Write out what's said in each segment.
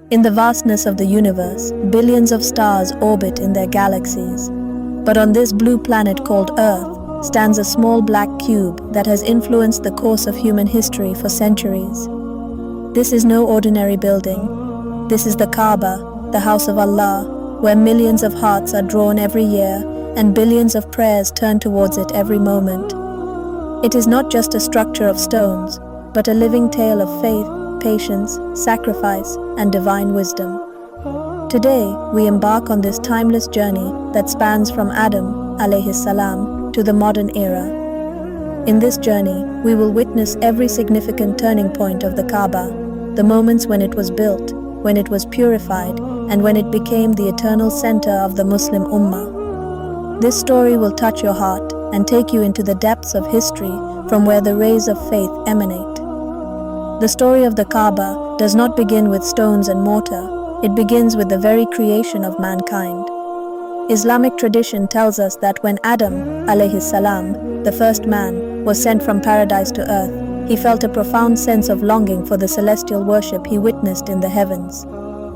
In the vastness of the universe, billions of stars orbit in their galaxies. But on this blue planet called Earth stands a small black cube that has influenced the course of human history for centuries. This is no ordinary building. This is the Kaaba, the house of Allah, where millions of hearts are drawn every year and billions of prayers turn towards it every moment. It is not just a structure of stones, but a living tale of faith, patience, sacrifice, and divine wisdom. Today, we embark on this timeless journey that spans from Adam alayhi salam to the modern era. In this journey, we will witness every significant turning point of the Kaaba, the moments when it was built, when it was purified, and when it became the eternal center of the Muslim Ummah. This story will touch your heart and take you into the depths of history from where the rays of faith emanate. The story of the Kaaba does not begin with stones and mortar. It begins with the very creation of mankind. Islamic tradition tells us that when Adam alayhi salam, the first man, was sent from paradise to earth, he felt a profound sense of longing for the celestial worship he witnessed in the heavens.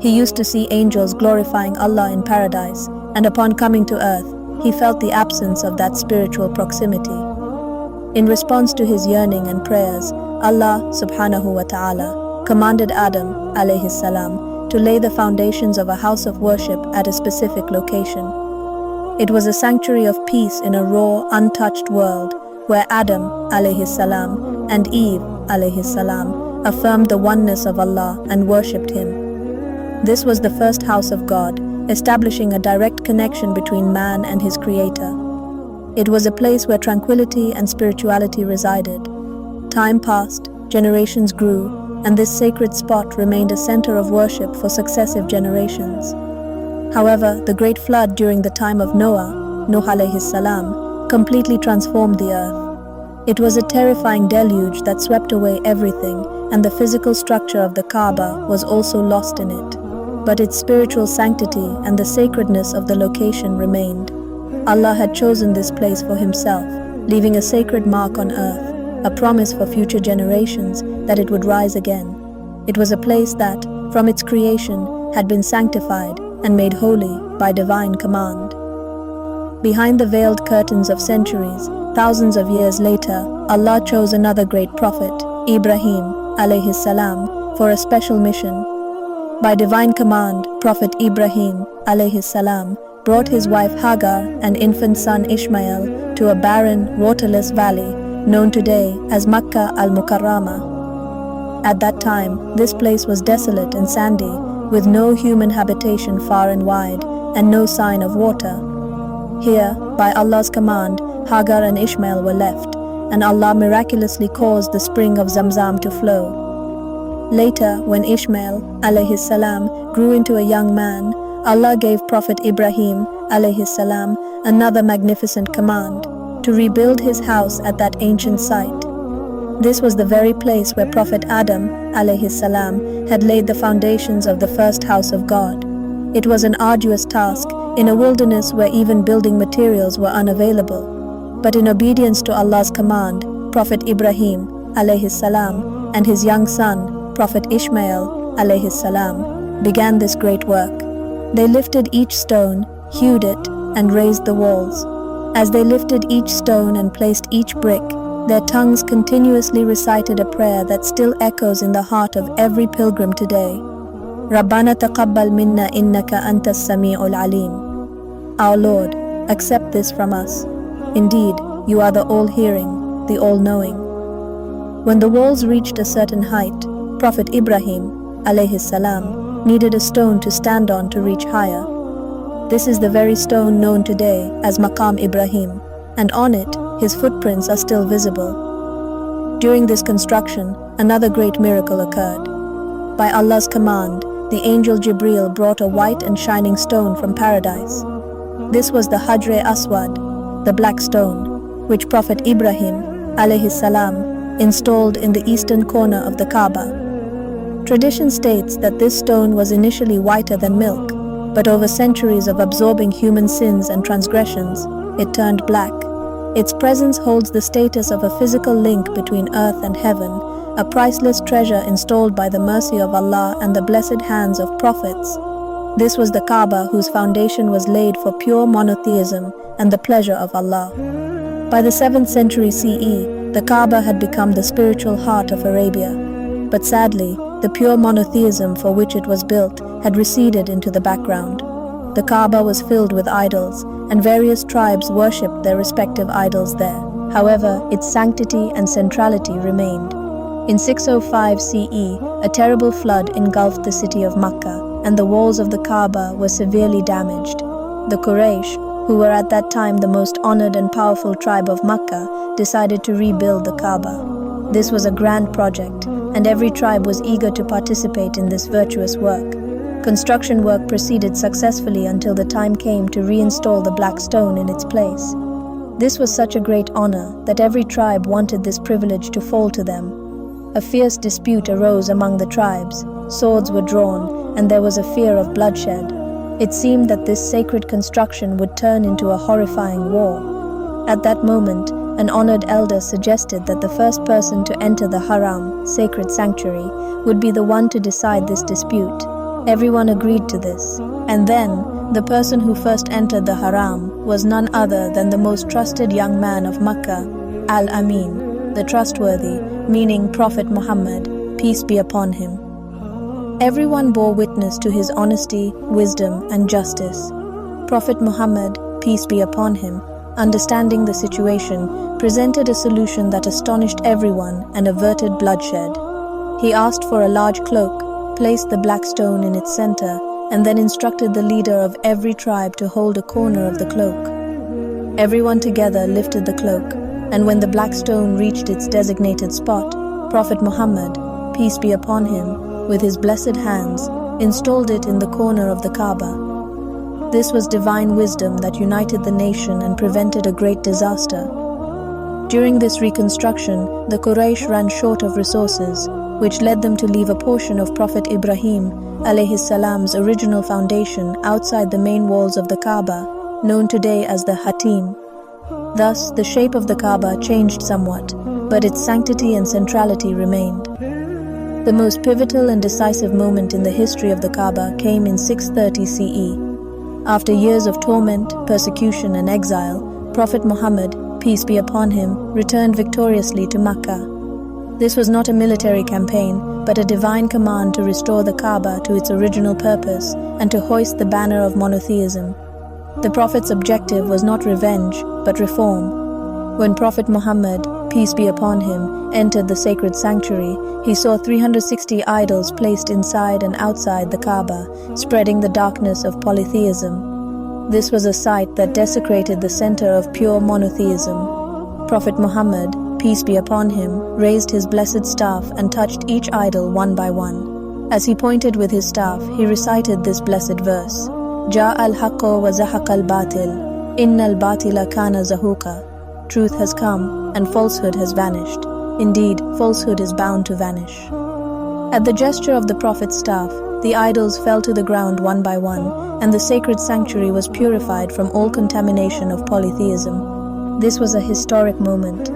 He used to see angels glorifying Allah in paradise, and upon coming to earth, he felt the absence of that spiritual proximity. In response to his yearning and prayers, Allah subhanahu wa ta'ala commanded Adam alayhi salam to lay the foundations of a house of worship at a specific location. It was a sanctuary of peace in a raw, untouched world where Adam alayhi salam and Eve alayhi salam affirmed the oneness of Allah and worshipped Him. This was the first house of God, establishing a direct connection between man and his Creator. It was a place where tranquility and spirituality resided. Time passed, generations grew, and this sacred spot remained a center of worship for successive generations. However, the great flood during the time of Noah, Nuh alayhi salam, completely transformed the earth. It was a terrifying deluge that swept away everything, and the physical structure of the Kaaba was also lost in it. But its spiritual sanctity and the sacredness of the location remained. Allah had chosen this place for Himself, leaving a sacred mark on earth, a promise for future generations that it would rise again. It was a place that, from its creation, had been sanctified and made holy by divine command. Behind the veiled curtains of centuries, thousands of years later, Allah chose another great prophet, Ibrahim alayhi salam, for a special mission. By divine command, Prophet Ibrahim alayhi salam brought his wife Hagar and infant son Ismail to a barren, waterless valley known today as Makkah al-Mukarramah. At that time, this place was desolate and sandy, with no human habitation far and wide, and no sign of water. Here, by Allah's command, Hagar and Ismail were left, and Allah miraculously caused the spring of Zamzam to flow. Later, when Ismail alayhi salam grew into a young man, Allah gave Prophet Ibrahim alayhi salam another magnificent command, to rebuild his house at that ancient site. This was the very place where Prophet Adam alayhi salam had laid the foundations of the first house of God. It was an arduous task in a wilderness where even building materials were unavailable. But in obedience to Allah's command, Prophet Ibrahim alayhi salam and his young son, Prophet Ismail alayhi salam, began this great work. They lifted each stone, hewed it, and raised the walls. As they lifted each stone and placed each brick, their tongues continuously recited a prayer that still echoes in the heart of every pilgrim today. Rabbana taqabbal minna innaka antas sami'ul alim. Our Lord, accept this from us. Indeed, you are the all-hearing, the all-knowing. When the walls reached a certain height, Prophet Ibrahim alayhi salam needed a stone to stand on to reach higher. This is the very stone known today as Maqam Ibrahim, and on it, his footprints are still visible. During this construction, another great miracle occurred. By Allah's command, the angel Jibreel brought a white and shining stone from paradise. This was the Hajr Aswad, the black stone, which Prophet Ibrahim alayhi salam installed in the eastern corner of the Kaaba. Tradition states that this stone was initially whiter than milk, but over centuries of absorbing human sins and transgressions, it turned black. Its presence holds the status of a physical link between earth and heaven, a priceless treasure installed by the mercy of Allah and the blessed hands of prophets. This was the Kaaba, whose foundation was laid for pure monotheism and the pleasure of Allah. By the 7th century CE, the Kaaba had become the spiritual heart of Arabia. But sadly, the pure monotheism for which it was built had receded into the background. The Kaaba was filled with idols, and various tribes worshipped their respective idols there. However, its sanctity and centrality remained. In 605 CE, a terrible flood engulfed the city of Makkah, and the walls of the Kaaba were severely damaged. The Quraysh, who were at that time the most honored and powerful tribe of Makkah, decided to rebuild the Kaaba. This was a grand project, and every tribe was eager to participate in this virtuous work. Construction work proceeded successfully until the time came to reinstall the black stone in its place. This was such a great honor that every tribe wanted this privilege to fall to them. A fierce dispute arose among the tribes, swords were drawn, and there was a fear of bloodshed. It seemed that this sacred construction would turn into a horrifying war. At that moment, an honored elder suggested that the first person to enter the Haram, sacred sanctuary, would be the one to decide this dispute. Everyone agreed to this. And then, the person who first entered the Haram was none other than the most trusted young man of Makkah, Al-Amin, the trustworthy, meaning Prophet Muhammad, peace be upon him. Everyone bore witness to his honesty, wisdom, and justice. Prophet Muhammad, peace be upon him, understanding the situation, presented a solution that astonished everyone and averted bloodshed. He asked for a large cloak, placed the black stone in its center, and then instructed the leader of every tribe to hold a corner of the cloak. Everyone together lifted the cloak, and when the black stone reached its designated spot, Prophet Muhammad, peace be upon him, with his blessed hands, installed it in the corner of the Kaaba. This was divine wisdom that united the nation and prevented a great disaster. During this reconstruction, the Quraysh ran short of resources, which led them to leave a portion of Prophet Ibrahim alayhi salam's original foundation outside the main walls of the Kaaba, known today as the Hatim. Thus, the shape of the Kaaba changed somewhat, but its sanctity and centrality remained. The most pivotal and decisive moment in the history of the Kaaba came in 630 CE. After years of torment, persecution, and exile, Prophet Muhammad, peace be upon him, returned victoriously to Makkah. This was not a military campaign, but a divine command to restore the Kaaba to its original purpose and to hoist the banner of monotheism. The Prophet's objective was not revenge, but reform. When Prophet Muhammad, peace be upon him, entered the sacred sanctuary, he saw 360 idols placed inside and outside the Kaaba, spreading the darkness of polytheism. This was a sight that desecrated the center of pure monotheism. Prophet Muhammad, peace be upon him, raised his blessed staff and touched each idol one by one. As he pointed with his staff, he recited this blessed verse, Ja al-haqqo wa zahaqa al-batil, inna al-batila kana zahuqa. Truth has come, and falsehood has vanished. Indeed, falsehood is bound to vanish. At the gesture of the Prophet's staff, the idols fell to the ground one by one, and the sacred sanctuary was purified from all contamination of polytheism. This was a historic moment.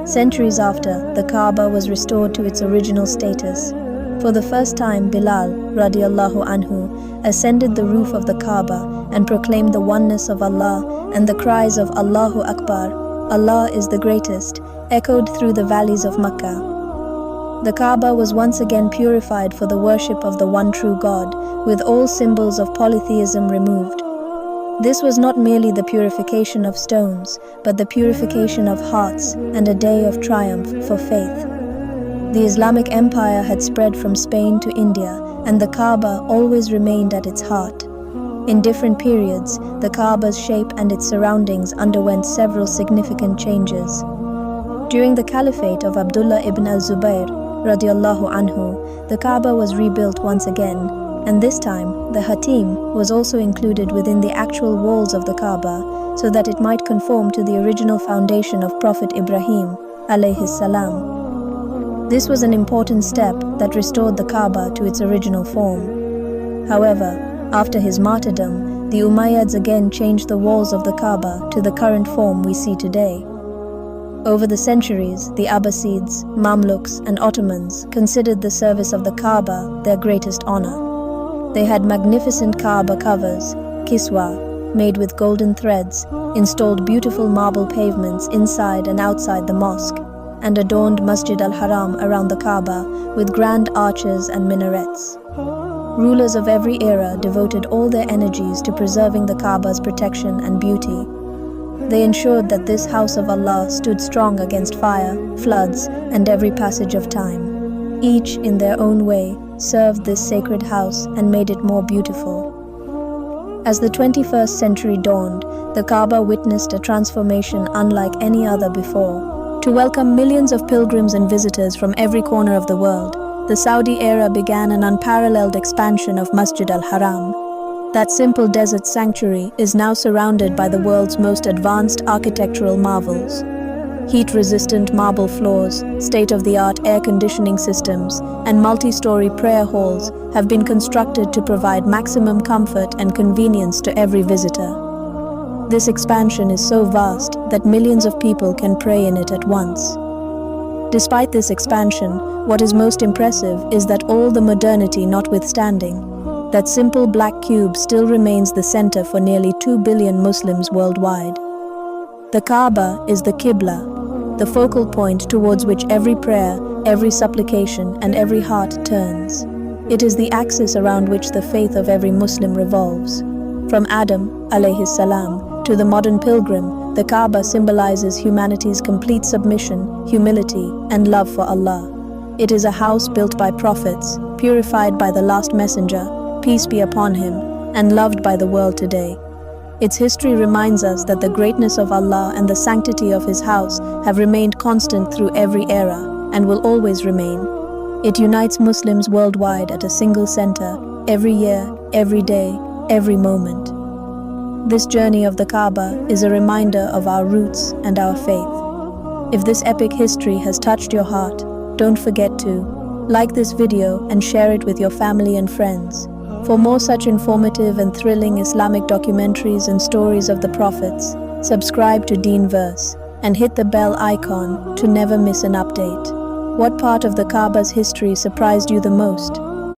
Centuries after, the Kaaba was restored to its original status. For the first time, Bilal, radiallahu anhu, ascended the roof of the Kaaba and proclaimed the oneness of Allah, and the cries of Allahu Akbar, Allah is the greatest, echoed through the valleys of Makkah. The Kaaba was once again purified for the worship of the one true God, with all symbols of polytheism removed. This was not merely the purification of stones, but the purification of hearts and a day of triumph for faith. The Islamic Empire had spread from Spain to India, and the Kaaba always remained at its heart. In different periods, the Kaaba's shape and its surroundings underwent several significant changes. During the Caliphate of Abdullah ibn al-Zubayr, radiallahu anhu, the Kaaba was rebuilt once again, and this time, the Hatim was also included within the actual walls of the Kaaba, so that it might conform to the original foundation of Prophet Ibrahim, alayhi salam. This was an important step that restored the Kaaba to its original form. However, after his martyrdom, the Umayyads again changed the walls of the Kaaba to the current form we see today. Over the centuries, the Abbasids, Mamluks, and Ottomans considered the service of the Kaaba their greatest honor. They had magnificent Kaaba covers, kiswa, made with golden threads, installed beautiful marble pavements inside and outside the mosque, and adorned Masjid al-Haram around the Kaaba with grand arches and minarets. Rulers of every era devoted all their energies to preserving the Kaaba's protection and beauty. They ensured that this house of Allah stood strong against fire, floods, and every passage of time. Each, in their own way, served this sacred house and made it more beautiful. As the 21st century dawned, the Kaaba witnessed a transformation unlike any other before. To welcome millions of pilgrims and visitors from every corner of the world, the Saudi era began an unparalleled expansion of Masjid al-Haram. That simple desert sanctuary is now surrounded by the world's most advanced architectural marvels. Heat-resistant marble floors, state-of-the-art air conditioning systems, and multi-story prayer halls have been constructed to provide maximum comfort and convenience to every visitor. This expansion is so vast that millions of people can pray in it at once. Despite this expansion, what is most impressive is that all the modernity notwithstanding, that simple black cube still remains the center for nearly 2 billion Muslims worldwide. The Kaaba is the Qibla, the focal point towards which every prayer, every supplication, and every heart turns. It is the axis around which the faith of every Muslim revolves. From Adam, alayhi salam, to the modern pilgrim, the Kaaba symbolizes humanity's complete submission, humility, and love for Allah. It is a house built by prophets, purified by the last messenger, peace be upon him, and loved by the world today. Its history reminds us that the greatness of Allah and the sanctity of His house have remained constant through every era and will always remain. It unites Muslims worldwide at a single center, every year, every day, every moment. This journey of the Kaaba is a reminder of our roots and our faith. If this epic history has touched your heart, don't forget to like this video and share it with your family and friends. For more such informative and thrilling Islamic documentaries and stories of the prophets, subscribe to Deen Verse and hit the bell icon to never miss an update. What part of the Kaaba's history surprised you the most?